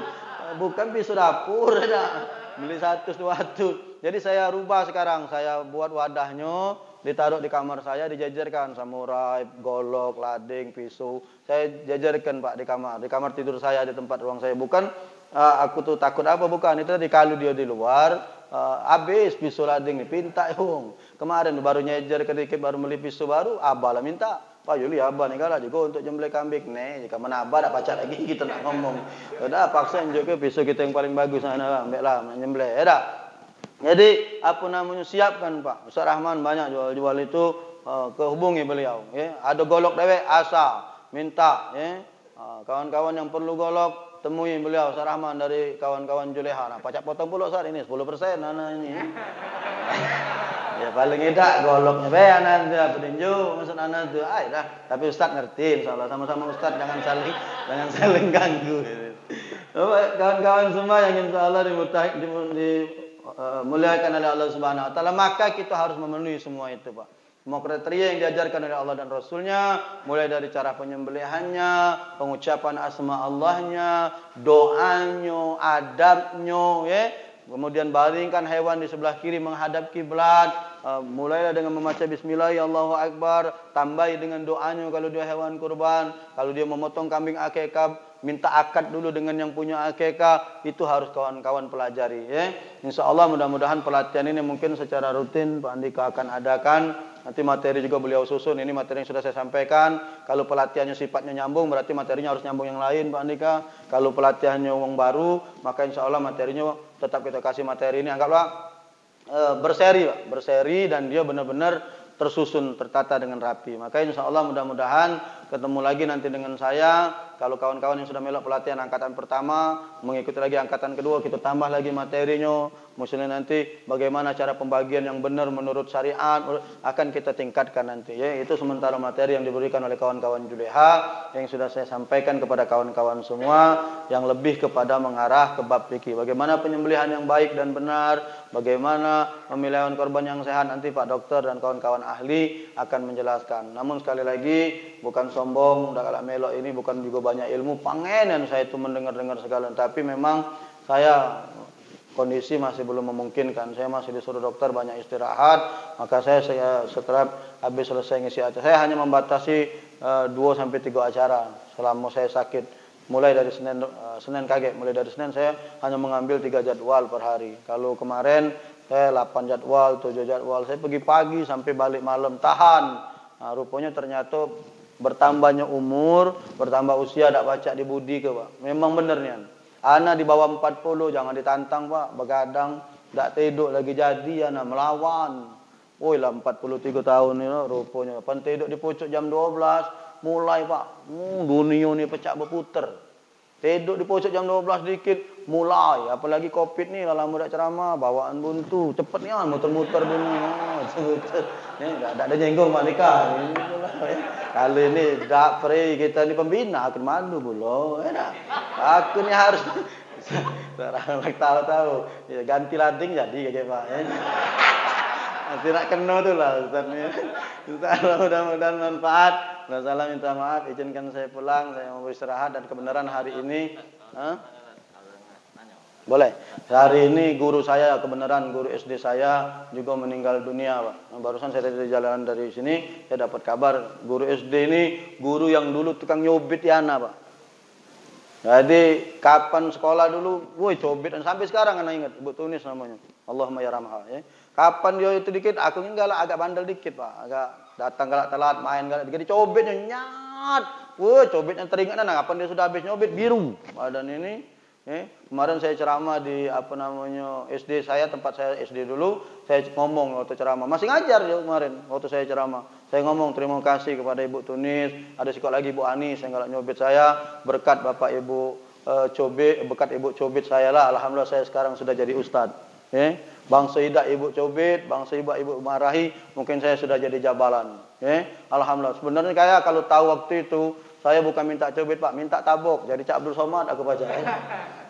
Bukan pisau dapur, dah. Beli 100-200. Jadi saya rubah sekarang. Saya buat wadahnya, ditaruh di kamar saya, dijajarkan samurai, golok, lading, pisau. Saya jajarkan Pak di kamar tidur saya, di tempat ruang saya. Bukan aku tuh takut apa, bukan. Itu tadi kalau dia di luar, habis pisau lading ni, pinta yung. Kemarin baru nyajar kedikit, baru beli pisau baru, abah lah minta. Pak Yuli abah ni kalah juga untuk jembelih kambing nih. Jika mana abah dah pacar lagi kita nak ngomong. Dah paksa juga pisau kita yang paling bagus sana ambil lah menyembelih. Dah. Jadi siapkan Pak. Ustaz Rahman banyak jual itu kehubungi beliau. Ya. Ada golok dewek asa minta. Ya. Kawan-kawan yang perlu golok temui beliau Ustaz Rahman dari kawan-kawan Juleha. Nah, pacak potong pula Ustaz ini 10% anak ini. Ya paling tidak goloknya be anak dia petinju maksud anak tu dah. Tapi Ustaz ngerti insyaallah sama-sama Ustaz jangan saling ganggu. Kawan-kawan semua yang insyaallah dimuliakan oleh Allah Subhanahu wa taala, maka kita harus memenuhi semua itu Pak. Semua kriteria yang diajarkan oleh Allah dan Rasulnya, mulai dari cara penyembelihannya, pengucapan asma Allahnya, doanya, adabnya, ya. Kemudian baringkan hewan di sebelah kiri menghadap kiblat. Mulailah dengan membaca bismillah, Allahu Akbar. Tambahi dengan doanya kalau dia hewan kurban. Kalau dia memotong kambing akikah, minta akad dulu dengan yang punya akikah. Itu harus kawan-kawan pelajari. Ya. InsyaAllah mudah-mudahan pelatihan ini mungkin secara rutin Pak Andika akan adakan. Nanti materi juga beliau susun. Ini materi yang sudah saya sampaikan. Kalau pelatihannya sifatnya nyambung, berarti materinya harus nyambung yang lain Pak Andika. Kalau pelatihannya uang baru, maka insya Allah materinya tetap kita kasih materi ini. Anggaplah berseri Pak. Berseri dan dia benar-benar tersusun, tertata dengan rapi. Maka insya Allah mudah-mudahan ketemu lagi nanti dengan saya. Kalau kawan-kawan yang sudah melok pelatihan angkatan pertama, mengikuti lagi angkatan kedua, kita tambah lagi materinya. Misalnya nanti bagaimana cara pembagian yang benar menurut syariat, akan kita tingkatkan nanti. Ya, itu sementara materi yang diberikan oleh kawan-kawan Juleha, yang sudah saya sampaikan kepada kawan-kawan semua, yang lebih kepada mengarah ke bab fikih. Bagaimana penyembelihan yang baik dan benar, bagaimana memilih hewan korban yang sehat, nanti Pak Dokter dan kawan-kawan ahli akan menjelaskan. Namun sekali lagi, bukan sombong, udah kalah melok ini bukan juga banyak ilmu, pengenan saya itu mendengar-dengar segala, tapi memang saya kondisi masih belum memungkinkan. Saya masih disuruh dokter banyak istirahat, maka saya setelah habis selesai ngisi acara, saya hanya membatasi 2 sampai 3 acara selama saya sakit. Mulai dari Senin kaget, mulai dari Senin saya hanya mengambil 3 jadwal per hari. Kalau kemarin saya 8 jadwal, 7 jadwal, saya pergi pagi sampai balik malam, tahan. Nah, rupanya ternyata bertambahnya umur, bertambah usia, tak baca di budi ke Pak. Memang benar nih. Ana di bawah 40 jangan ditantang Pak, begadang, tak tidur lagi jadi ana melawan. Woi lah 43 tahun ini rupanya. Pan tidur di pucuk jam 12, mulai Pak. Dunia ni pecah berputar. Tidur di pucuk jam 12 dikit, mulai. Apalagi Covid ni, lama dah ceramah, bawaan buntu. Cepet ni kan, muter-muter dunia. Tak ada jenggung Pak Nika. Kalau ini tak free, kita ni pembina, aku malu pula. Aku ni harus, orang tahu-tahu. Ya, ganti lading jadi kayak Pak. Nanti nak kena tu lah Ustaz ni. InsyaAllah mudah-mudahan manfaat. Salah minta maaf, izinkan saya pulang, saya mau istirahat dan kebenaran hari ini. Boleh. Hari ini guru saya, kebenaran guru SD saya juga meninggal dunia Pak. Barusan saya dari jalan dari sini, saya dapat kabar guru SD ini guru yang dulu tukang nyobit Yana Pak. Jadi kapan sekolah dulu, woi cobit dan sampai sekarang anak ingat, Ibu Tunis namanya. Allahumma ya ramha ya. Kapan dia itu dikit, aku ini agak bandel dikit Pak, agak datang galak telat, main galak dikit, dicobitnya nyat. Woi cobitnya teringat nah, kapan dia sudah habis nyobit biru badan ini. Kemarin saya ceramah di SD saya, tempat saya SD dulu, saya ngomong waktu ceramah, masih ngajar ya kemarin waktu saya ceramah. Saya ngomong terima kasih kepada Ibu Tunis, ada sikap lagi Ibu Ani, saya nggak nyobit saya, berkat Bapak Ibu cobit, berkat Ibu cobit saya lah, alhamdulillah saya sekarang sudah jadi ustad. Bang Seidah Ibu cobit, Bang Seidah Ibu marahi, mungkin saya sudah jadi jabalan. Alhamdulillah. Sebenarnya kayak kalau tahu waktu itu, saya bukan minta cobit Pak, minta tabok. Jadi Cak Abdul Somad aku baca.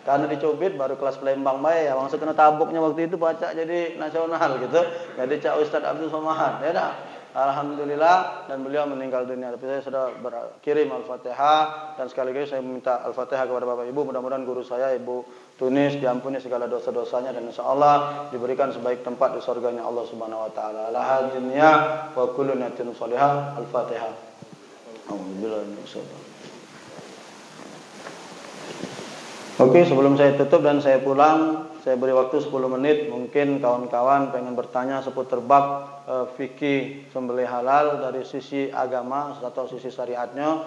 Karena dicobit baru kelas Palembang bae ya, maksud kena taboknya waktu itu baca jadi nasional gitu. Jadi Cak Ustaz Abdul Somad. Ya dah. Alhamdulillah dan beliau meninggal dunia. Tapi saya sudah berkirim Al-Fatihah dan sekaligus saya meminta Al-Fatihah kepada Bapak Ibu, mudah-mudahan guru saya Ibu Tunis diampuni segala dosa-dosanya dan insyaallah diberikan sebaik tempat di surganya Allah Subhanahu wa taala. La dunya wa kullu niyatin shalihah. Al-Fatihah. Oke, sebelum saya tutup dan saya pulang, saya beri waktu 10 menit. Mungkin kawan-kawan pengen bertanya seputar bab fikih sembelih halal dari sisi agama atau sisi syariatnya,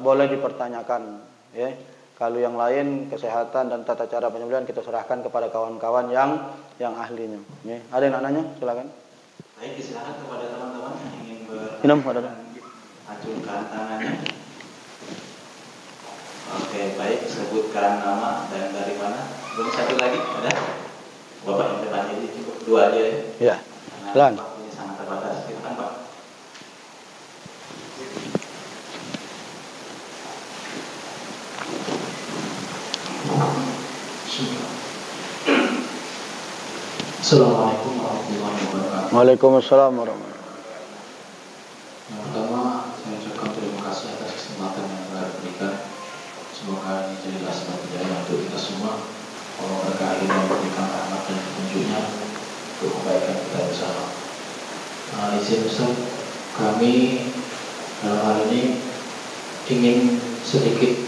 boleh dipertanyakan. Ya. Kalau yang lain kesehatan dan tata cara penyembelihan kita serahkan kepada kawan-kawan yang ahlinya. Ya. Ada yang nak nanya? Silakan. Baik, silakan kepada teman-teman yang ingin Minum, ajukan tangannya. Oke, baik, sebutkan nama dan dari mana. Belum satu lagi, ada? Bapak yang depan ini cukup 2 aja ya. Iya. Lan. Ini sangat terbatas, silakan Pak. Assalamualaikum warahmatullahi wabarakatuh. Waalaikumsalam warahmatullahi wabarakatuh. Yang pertama, saya ucapkan terima kasih atas kesempatan yang telah diberikan. Semoga ini jadilah sebab hidayah untuk kita semua. Allah berkahi dan memberikan rahmat dan petunjuknya untuk kebaikan kita bersama. Izin Ustaz, kami dalam hal ini ingin sedikit,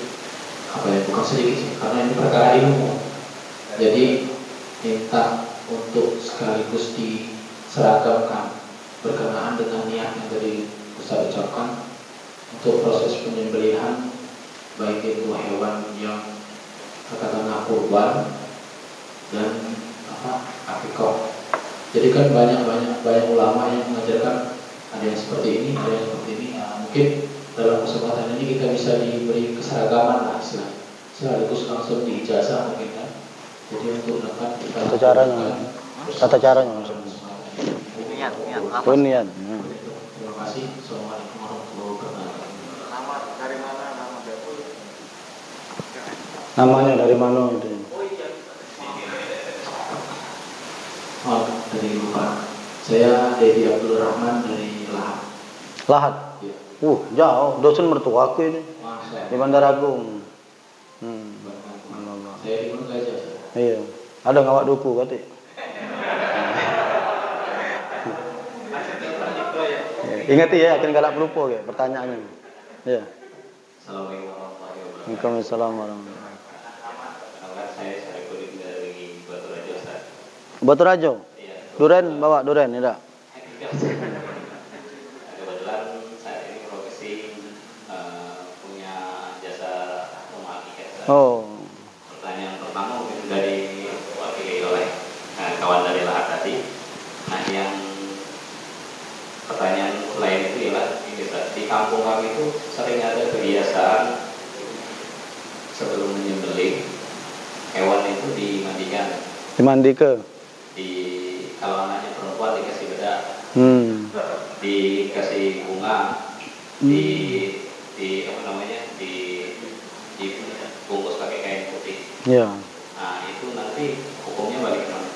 bukan sedikit sih, karena ini perkara ilmu. Jadi minta untuk sekaligus diseragamkan berkenaan dengan niat yang tadi Ustaz ucapkan untuk proses penyembelihan, baik itu hewan yang katakanlah kurban dan akikah. Jadi kan banyak ulama yang mengajarkan ada yang seperti ini, ada yang seperti ini. Mungkin dalam kesempatan ini kita bisa diberi keseragaman lah istilahnya, sekaligus langsung diijazah mungkin kan. Jadi untuk dapat kita tata caranya maksudnya. Niat. Niat. Terima kasih. Assalamualaikum warahmatullahi wabarakatuh. Nama dari mana? Nama Dapur. Namanya dari mana itu? Dari lupa. Saya Dedi Abdul Rahman dari Lahat. Lahat. Ya. Jauh. Dosen mertua aku ini Masa. di Bandar Agung. Saya di mana aja. Iya. Ada ngawak duku kata. Ingat ya, akan galak pelupa ya pertanyaannya. Ya. Assalamualaikum warahmatullahi wabarakatuh. Waalaikumsalam warahmatullahi wabarakatuh. Saya Syarifudin dari Batu Rajo, Ustaz. Batu Rajo. Iya. Duren bawa duren tidak? Kebetulan saya ini profesi punya jasa rumah tiket. Oh. Pertanyaan pertama mungkin dari wakili oleh kawan dari Lahat tadi. Nah, yang pertanyaan lain itu ialah ini, di kampung kami itu sering ada kebiasaan sebelum menyembelih hewan itu dimandikan. Dimandi ke? Kalau anaknya perempuan dikasih bedak, dikasih bunga, apa namanya, dibungkus pakai kain putih. Ya. Nah, itu nanti hukumnya balik ke mana?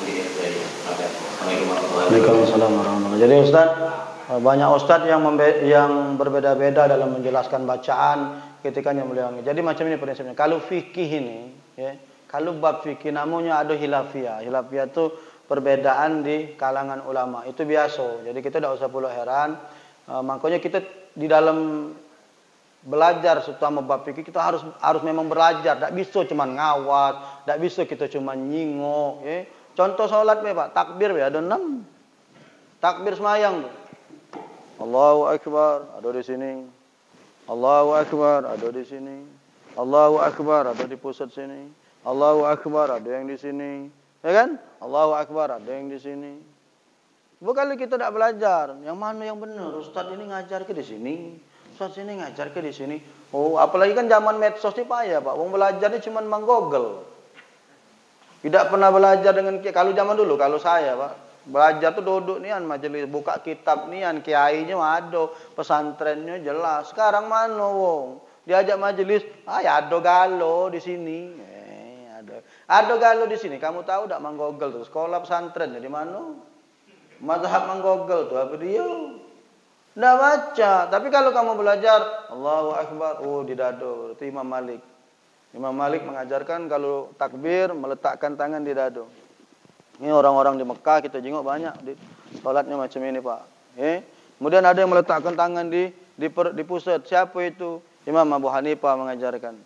Mungkin itu saja. Assalamualaikum warahmatullahi wabarakatuh. Jadi Ustaz, banyak Ustaz yang berbeda-beda dalam menjelaskan bacaan ketika nyembelih. Jadi macam ini prinsipnya. Kalau fikih ini, ya, kalau bab fikih namanya ada hilafiyah. Hilafiyah itu perbedaan di kalangan ulama. Itu biasa. Jadi kita tidak usah perlu heran. Makanya kita di dalam belajar terutama bab fikih kita harus memang belajar. Tak bisa cuma ngawas, tak bisa kita cuma nyingok, ya. Contoh salat Pak, takbir ada 6. Takbir semayang. Allahu Akbar, ada di sini. Allahu Akbar, ada di sini. Allahu Akbar, ada di pusat sini. Allahu Akbar, ada yang di sini. Ya kan? Allahu Akbar, ada yang di sini. Bukan kita tidak belajar, yang mana yang benar? Ustaz ini ngajar ke di sini. Ustaz ini ngajar ke di sini. Oh, apalagi kan zaman medsos ini payah, Pak. Wong belajarnya cuma menggoogle. Tidak pernah belajar dengan kalau zaman dulu, kalau saya Pak, belajar tuh duduk nian majelis, buka kitab nian, kiainya ada, pesantrennya jelas. Sekarang mana wong? Diajak majelis, ya ada galo di sini. Ada galo di sini. Kamu tahu tak menggoogle tuh sekolah pesantren di mana? Mazhab menggoogle tuh apa dia? Nggak baca. Tapi kalau kamu belajar, Allahu Akbar, di dado, itu Imam Malik. Imam Malik mengajarkan kalau takbir meletakkan tangan di dado. Ini orang-orang di Mekah kita jenguk banyak di salatnya macam ini Pak. Kemudian ada yang meletakkan tangan di pusat. Siapa itu? Imam Abu Hanifah mengajarkan.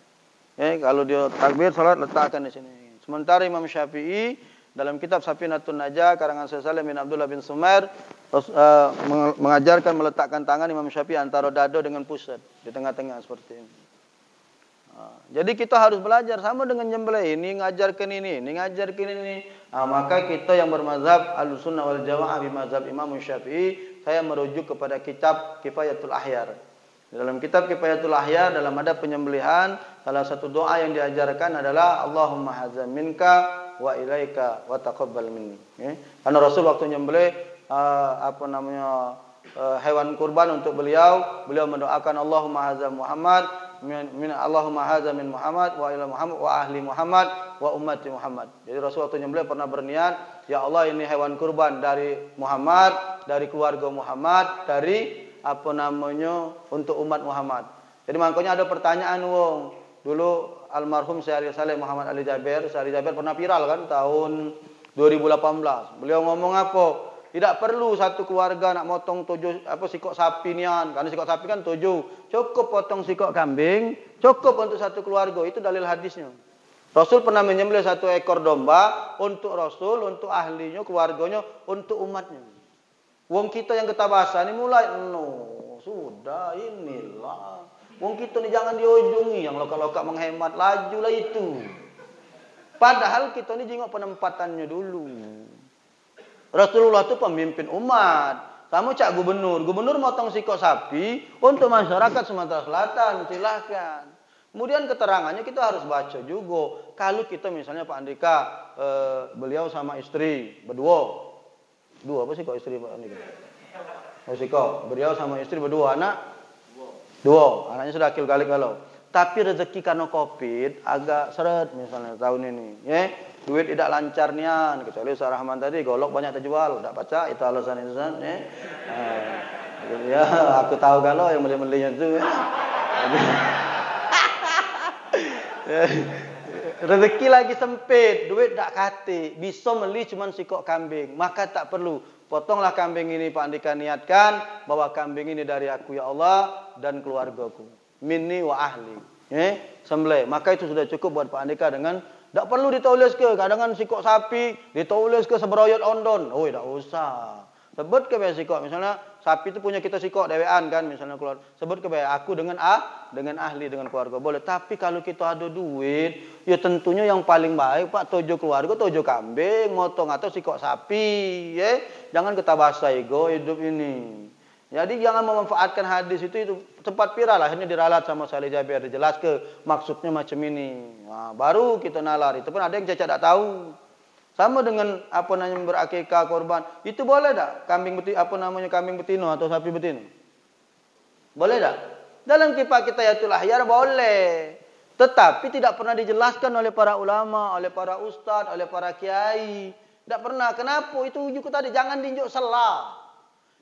Kalau dia takbir salat letakkan di sini. Sementara Imam Syafi'i dalam kitab Safinatun Najah karangan Syekh Salim bin Abdullah bin Sumair mengajarkan meletakkan tangan Imam Syafi'i antara dado dengan pusat di tengah-tengah seperti ini. Jadi kita harus belajar sama dengan nyembelih ini ngajarkan ini ngajarkan ini. Maka kita yang bermazhab Ahlussunnah wal Jamaah bi mazhab Imam Syafi'i, saya merujuk kepada kitab Kifayatul Ahyar. Dalam kitab Kifayatul Ahyar dalam adab penyembelihan, salah satu doa yang diajarkan adalah Allahumma hadza minka wa ilaika wa taqabbal minni. Karena Rasul waktu nyembelih hewan kurban untuk beliau mendoakan Allahumma hadza Muhammad min Allahumma hadza min Muhammad wa ila Muhammad wa ahli Muhammad wa ummati Muhammad. Jadi Rasul waktu nyembelih pernah berniat, ya Allah ini hewan kurban dari Muhammad, dari keluarga Muhammad, dari untuk umat Muhammad. Jadi makanya ada pertanyaan wong. Dulu almarhum Syekh Saleh Muhammad Ali Jaber pernah viral kan tahun 2018. Beliau ngomong apa? Tidak perlu satu keluarga nak motong 7 sikok sapi nian. Karena sikok sapi kan 7. Cukup potong sikok kambing, cukup untuk satu keluarga. Itu dalil hadisnya. Rasul pernah menyembelih 1 ekor domba untuk Rasul, untuk ahlinya, keluarganya, untuk umatnya. Wong kita yang ketabasan ini mulai sudah inilah. Wong kita ini jangan diujungi yang lokal-lokal menghemat lajulah itu. Padahal kita ini jengok penempatannya dulu. Rasulullah itu pemimpin umat. Kamu cak gubernur motong sikok sapi untuk masyarakat Sumatera Selatan, silahkan. Kemudian keterangannya kita harus baca juga. Kalau kita misalnya Pak Andika, beliau sama istri berdua. Dua apa sih kok istri Pak Andika? Sikok. Beliau sama istri berdua anak. Dua. Anaknya sudah akil kali kalau. Tapi rezeki karena Covid agak seret misalnya tahun ini, ya. Duit tidak lancar nian, kecuali Ustaz Rahman tadi golok banyak terjual, tidak baca itu alasan ya. Ya, aku tahu kalau yang beli-belinya itu. Rezeki lagi sempit, duit tak kate, bisa beli cuma sikok kambing, maka tak perlu. Potonglah kambing ini Pak Andika niatkan bahwa kambing ini dari aku ya Allah dan keluargaku. Minni wa ahli. Sembelih. Maka itu sudah cukup buat Pak Andika dengan tak perlu ditulis ke, kadang sikok sapi ditulis ke seberoyot ondon. Oh, tak usah. Sebut ke sikok, misalnya sapi itu punya kita sikok dewean kan, misalnya keluar. Sebut ke aku dengan ahli dengan keluarga boleh. Tapi kalau kita ada duit, ya tentunya yang paling baik Pak tojo keluarga, tojo kambing, motong atau sikok sapi, ya. Jangan kita bahasa ego hidup ini. Jadi jangan memanfaatkan hadis itu cepat viral, akhirnya diralat sama Salih Jabir, dijelas ke maksudnya macam ini. Nah, baru kita nalar. Itu pun ada yang cacat tak tahu. Sama dengan berakikah korban. Itu boleh tak? Kambing betina atau sapi betina? Boleh tak? Dalam kitab kita Hidayatul Ahyar boleh. Tetapi tidak pernah dijelaskan oleh para ulama, oleh para ustaz, oleh para kiai. Tidak pernah. Kenapa? Itu ujuk tadi. Jangan diinjuk salah.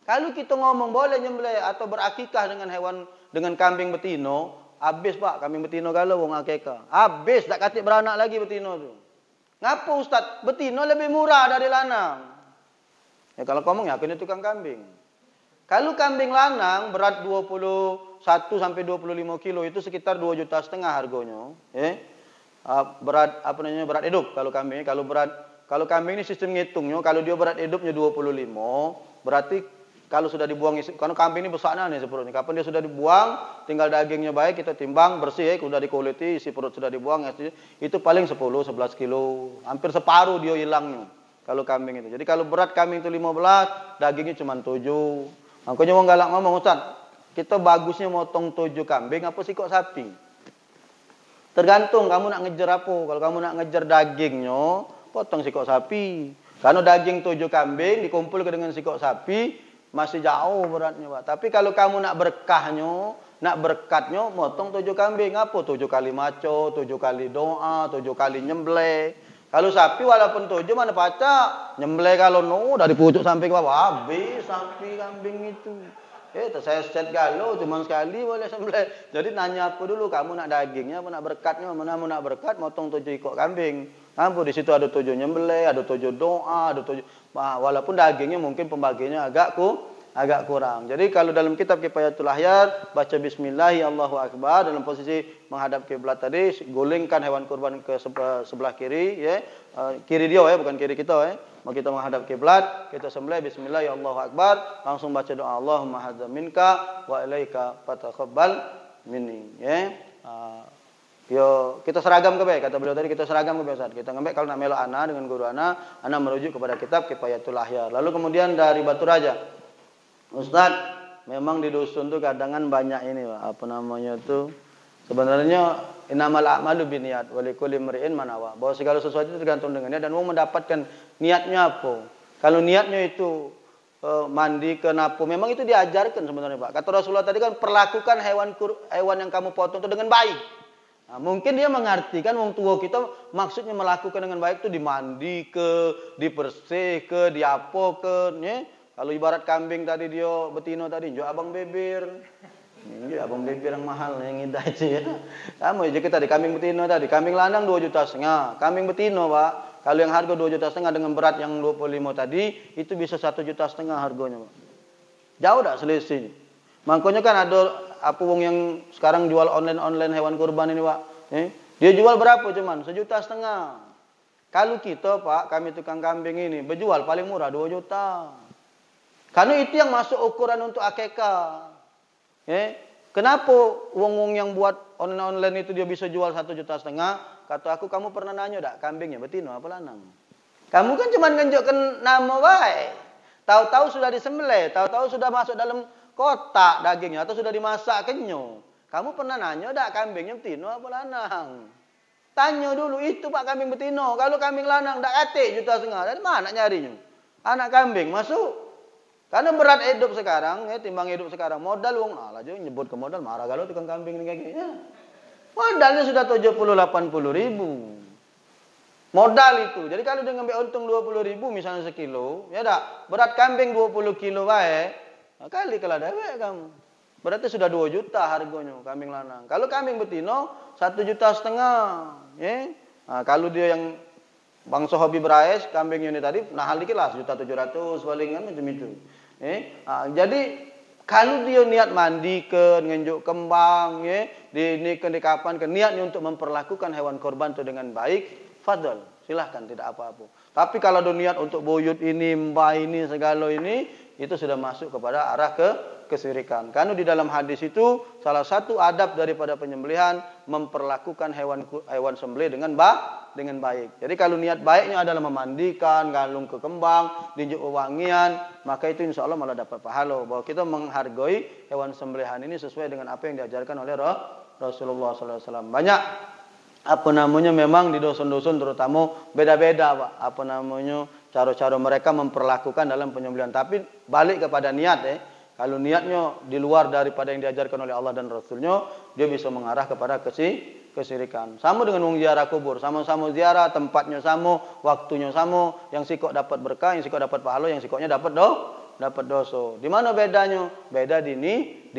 Kalau kita ngomong boleh nyembelih atau berakikah dengan kambing betino, habis Pak kambing betino kalau wong akikah. Habis tak katik beranak lagi betino tu. Ngapa Ustaz? Betino lebih murah dari lanang. Ya kalau ngomong ya kena tukang kambing. Kalau kambing lanang berat 21 sampai 25 kilo itu sekitar 2,5 juta harganya. Berat berat hidup kalau kambing. Kalau kambing ini sistem ngitungnya, kalau dia berat hidupnya 25, berarti kalau sudah dibuang karena kambing ini besarnya nih seperutnya. Kapan dia sudah dibuang, tinggal dagingnya baik kita timbang bersih, sudah dikuliti, isi perut sudah dibuang, itu paling 10-11 kilo, hampir separuh dia hilangnya. Kalau kambing itu. Jadi kalau berat kambing itu 15, dagingnya cuma 7. Makanya orang galak ngomong, Ustaz, kita bagusnya motong 7 kambing apa sikok sapi? Tergantung kamu nak ngejar apa. Kalau kamu nak ngejar dagingnya, potong sikok sapi. Karena daging 7 kambing dikumpul dengan sikok sapi masih jauh beratnya Pak. Tapi kalau kamu nak berkatnya, motong 7 kambing. Apa? 7 kali maco, 7 kali doa, 7 kali nyembelih. Kalau sapi walaupun 7 mana pacak. Nyembelih kalau dari pucuk sampai ke bawah. Habis sapi kambing itu. Saya set galau cuma sekali boleh sembelih. Jadi nanya apa dulu, kamu nak dagingnya apa nak berkatnya? Mana nak berkat, motong 7 ekor kambing. Di situ ada 7 nyembelih, ada 7 doa, ada 7. Walaupun dagingnya mungkin pembagiannya agak kurang. Jadi kalau dalam kitab Hidayatul Ahyar baca bismillah Allahu akbar dalam posisi menghadap kiblat tadi, gulingkan hewan kurban ke sebelah kiri, ya. Kiri dia ya, bukan kiri kita ya. Mau kita menghadap kiblat, kita sembelih bismillah Allahu akbar, langsung baca doa Allahumma hadza minka wa ilaika fataqabbal minni, ya. Yo kita seragam ke kata beliau tadi, kita seragam ke Ustaz. Kita ngambil kalau nak melok ana dengan guru ana merujuk kepada kitab Hidayatul Ahyar. Lalu kemudian dari Batu Raja. Ustaz, memang di dusun tuh kadangan banyak ini, Pak. Sebenarnya innamal a'malu binniyat wa likulli imri'in ma nawa. Bahwa segala sesuatu itu tergantung dengan niat dan mau mendapatkan niatnya apa. Kalau niatnya itu mandi ke napu, memang itu diajarkan sebenarnya, Pak. Kata Rasulullah tadi kan perlakukan hewan yang kamu potong itu dengan baik. Nah, mungkin dia mengartikan wong tua kita maksudnya melakukan dengan baik itu dimandi ke, dibersih ke, diapo ke, ya. Kalau ibarat kambing tadi dia betino tadi, jo abang bibir. Ini abang bibir yang mahal yang indah itu ya. Sama aja kita di kambing betino tadi, kambing lanang 2,5 juta. Kambing betino, Pak, kalau yang harga 2,5 juta dengan berat yang 25 tadi, itu bisa 1,5 juta harganya, Pak. Jauh dah selisih. Makanya kan ada wong yang sekarang jual online hewan kurban ini, Pak. Dia jual berapa cuman? 1,5 juta. Kalau kita, Pak, kami tukang kambing ini berjual paling murah 2 juta. Karena itu yang masuk ukuran untuk akikah. Kenapa wong-wong yang buat online itu dia bisa jual 1,5 juta? Kata aku, kamu pernah nanya tak kambingnya betino apa lanang? Kamu kan cuma nunjukkan nama baik. Tahu-tahu sudah disembelih, tahu-tahu sudah masuk dalam kotak dagingnya atau sudah dimasak kenyo. Kamu pernah nanya tak kambingnya betino apa lanang? Tanya dulu itu Pak kambing betino. Kalau kambing lanang tak katik 1,5 juta. Dari mana nyarinya? Anak kambing masuk. Karena berat hidup sekarang, timbang hidup sekarang modal wong aja nyebut ke modal marah kalau tukang kambing ini kayak gini. Modalnya sudah 70-80 ribu. Modal itu. Jadi kalau dia ngambil untung 20 ribu misalnya sekilo, ya dah berat kambing 20 kilo baik. Nah, kali kalau dewek kamu. Berarti sudah 2 juta harganya kambing lanang. Kalau kambing betino 1,5 juta. Ya. Nah, kalau dia yang bangsa hobi berais, kambingnya ini tadi nahal dikit lah 1,7 juta palingan macam itu. Nah, jadi kalau dia niat mandi ke ngenjuk kembang, ya, di kapan ke niatnya untuk memperlakukan hewan korban itu dengan baik, fadl, silahkan tidak apa-apa. Tapi kalau dia niat untuk buyut ini, mbah ini, segala ini, itu sudah masuk kepada arah kesirikan. Karena di dalam hadis itu salah satu adab daripada penyembelihan memperlakukan hewan sembelih dengan baik. Jadi kalau niat baiknya adalah memandikan, galung ke kembang, diinjak wangian, maka itu insya Allah malah dapat pahala. Bahwa kita menghargai hewan sembelihan ini sesuai dengan apa yang diajarkan oleh Rasulullah SAW. Banyak memang di dusun-dusun terutama beda-beda, Pak. Cara-cara mereka memperlakukan dalam penyembelihan. Tapi balik kepada niat, Kalau niatnya di luar daripada yang diajarkan oleh Allah dan Rasulnya, dia bisa mengarah kepada kesirikan. Sama dengan ziarah kubur, sama-sama ziarah, tempatnya sama, waktunya sama, yang sikok dapat berkah, yang sikok dapat pahala, yang sikoknya dapat dosa. Di mana bedanya? Beda di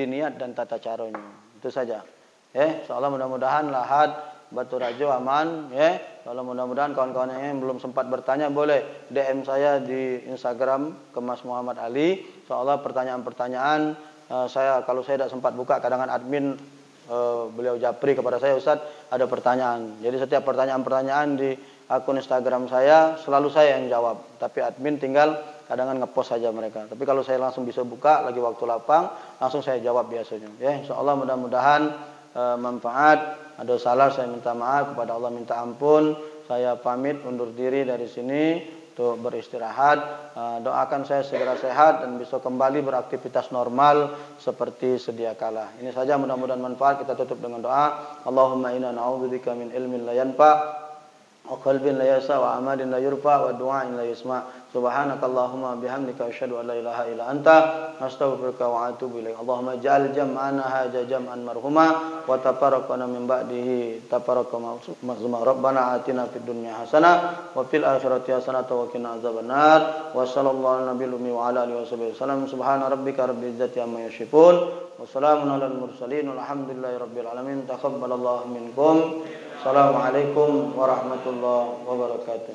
niat dan tata caranya. Itu saja. Insyaallah mudah-mudahan Lahad Batu Rajo aman, Kalau mudah-mudahan kawan-kawan yang belum sempat bertanya boleh DM saya di Instagram ke Mas Muhammad Ali. Insyaallah pertanyaan-pertanyaan kalau saya tidak sempat buka, kadang admin beliau japri kepada saya, Ustaz ada pertanyaan. Jadi setiap pertanyaan-pertanyaan di akun Instagram saya selalu saya yang jawab. Tapi admin tinggal kadang ngepost saja mereka. Tapi kalau saya langsung bisa buka lagi waktu lapang, langsung saya jawab biasanya. Insyaallah mudah-mudahan manfaat. Ada salah saya minta maaf, kepada Allah minta ampun. Saya pamit undur diri dari sini untuk beristirahat. Doakan saya segera sehat dan bisa kembali beraktivitas normal seperti sedia kala. Ini saja, mudah-mudahan manfaat. Kita tutup dengan doa. Allahumma inna na'udzubika min ilmin la yanfa wa qalbin la yasa wa amalin la yurfa wa du'ain la yusma. Subhanakallahumma bihamdika asyhadu an la ilaha illa anta astaghfiruka wa atubu ilaik. Allahumma ij'al jam'ana hadza jam'an marhuma wa tafarraqana min ba'dihi tafarraqa mazmuma. Rabbana atina fid dunya hasanah wa fil akhirati hasanah wa qina azabannar. Wa sallallahu ala nabiyil ummi wa ala alihi wasallam. Subhana rabbika rabbil izzati amma yasifun wa salamun alal mursalin walhamdulillahi rabbil alamin. Taqabbalallahu minkum. Assalamualaikum warahmatullahi wabarakatuh.